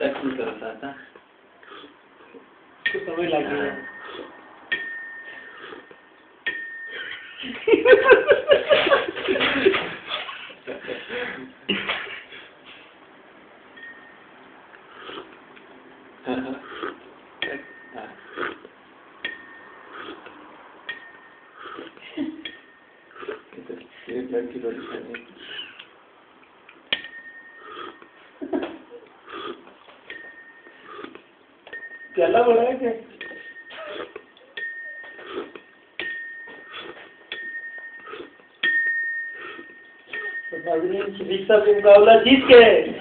नहीं कर रहा था तो समय लग गया। एक लड़की रोटी खाने चला बड़ा है क्या? तो नाज़रीन, सुदीप साहब मुकाबला जीत गए।